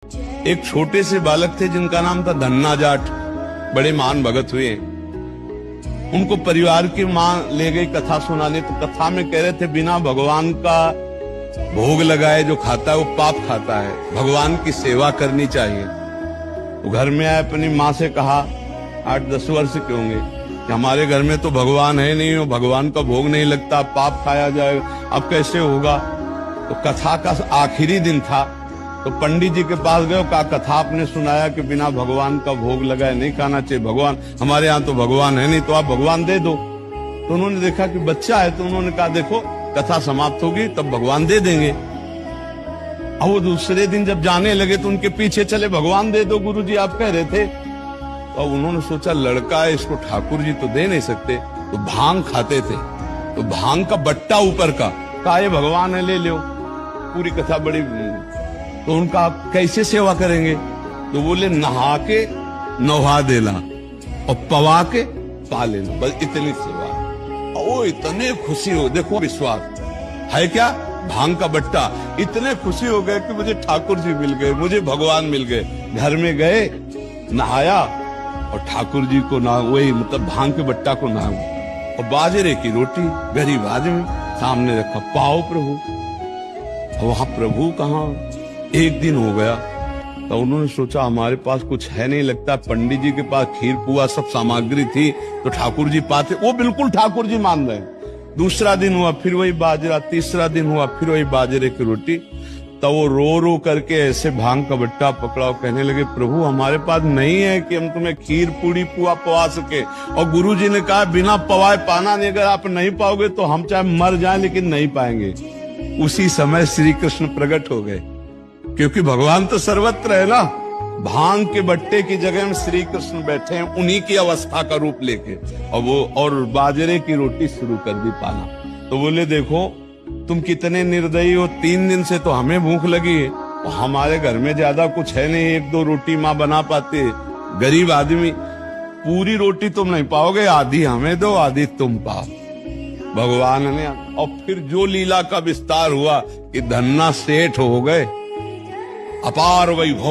एक छोटे से बालक थे जिनका नाम था धन्ना जाट, बड़े महान भगत हुए। उनको परिवार की मां ले गई कथा सुनाने, तो कथा में कह रहे थे बिना भगवान का भोग लगाए जो खाता है वो पाप खाता है, भगवान की सेवा करनी चाहिए। तो घर में आए, अपनी माँ से कहा, 8-10 वर्ष के होंगे, कि हमारे घर में तो भगवान है नहीं, भगवान का भोग नहीं लगता, पाप खाया जाएगा, अब कैसे होगा। तो कथा का आखिरी दिन था, तो पंडित जी के पास गए, कहा कथा आपने सुनाया कि बिना भगवान का भोग लगाए नहीं खाना चाहिए, भगवान हमारे यहाँ तो भगवान है नहीं, तो आप भगवान दे दो। तो उन्होंने देखा कि बच्चा है, तो उन्होंने कहा देखो कथा समाप्त होगी तब भगवान दे देंगे। अब वो दूसरे दिन जब जाने लगे तो उनके पीछे चले, भगवान दे दो गुरुजी आप कह रहे थे। तो उन्होंने सोचा लड़का है, इसको ठाकुर जी तो दे नहीं सकते, तो भांग खाते थे, तो भांग का बट्टा ऊपर का, कहा ये भगवान है ले लो। पूरी कथा बड़ी, तो उनका आप कैसे सेवा करेंगे, तो बोले नहा के नहा देना और पवा के पा लेना, बस इतनी सेवा। ओ इतने खुशी हो, देखो विश्वास है क्या, भांग का बट्टा, इतने खुशी हो गए कि मुझे ठाकुर जी मिल गए, मुझे भगवान मिल गए। घर में गए, नहाया और ठाकुर जी को ना, वही मतलब भांग के बट्टा को ना, और बाजरे की रोटी गरीब आदमी सामने रखा, पाओ प्रभु। वहां प्रभु कहाँ, एक दिन हो गया, तो उन्होंने सोचा हमारे पास कुछ है नहीं, लगता पंडित जी के पास खीर पुआ सब सामग्री थी तो ठाकुर जी पाते, वो बिल्कुल ठाकुर जी मान रहे। दूसरा दिन हुआ फिर वही बाजरा, तीसरा दिन हुआ फिर वही बाजरे की रोटी। तो वो रो रो करके ऐसे भांग का बट्टा पकड़ा, कहने लगे प्रभु हमारे पास नहीं है कि हम तुम्हें खीर पूड़ी पुआ पवा सके, और गुरु जी ने कहा बिना पवाए पाना नहीं, अगर आप नहीं पाओगे तो हम चाहे मर जाएं लेकिन नहीं पाएंगे। उसी समय श्री कृष्ण प्रकट हो गए, क्योंकि भगवान तो सर्वत्र है ना। भांग के बट्टे की जगह में श्री कृष्ण बैठे हैं, उन्हीं की अवस्था का रूप लेके, और बाजरे की रोटी शुरू कर दी पाना। तो बोले देखो तुम कितने निर्दयी हो, 3 दिन से तो हमें भूख लगी है, और हमारे घर में ज्यादा कुछ है नहीं, 1-2 रोटी माँ बना पाते, गरीब आदमी, पूरी रोटी तुम नहीं पाओगे, आधी हमें दो आधी तुम पाओ। भगवान ने, और फिर जो लीला का विस्तार हुआ कि धन्ना सेठ हो गए, अपार वैभव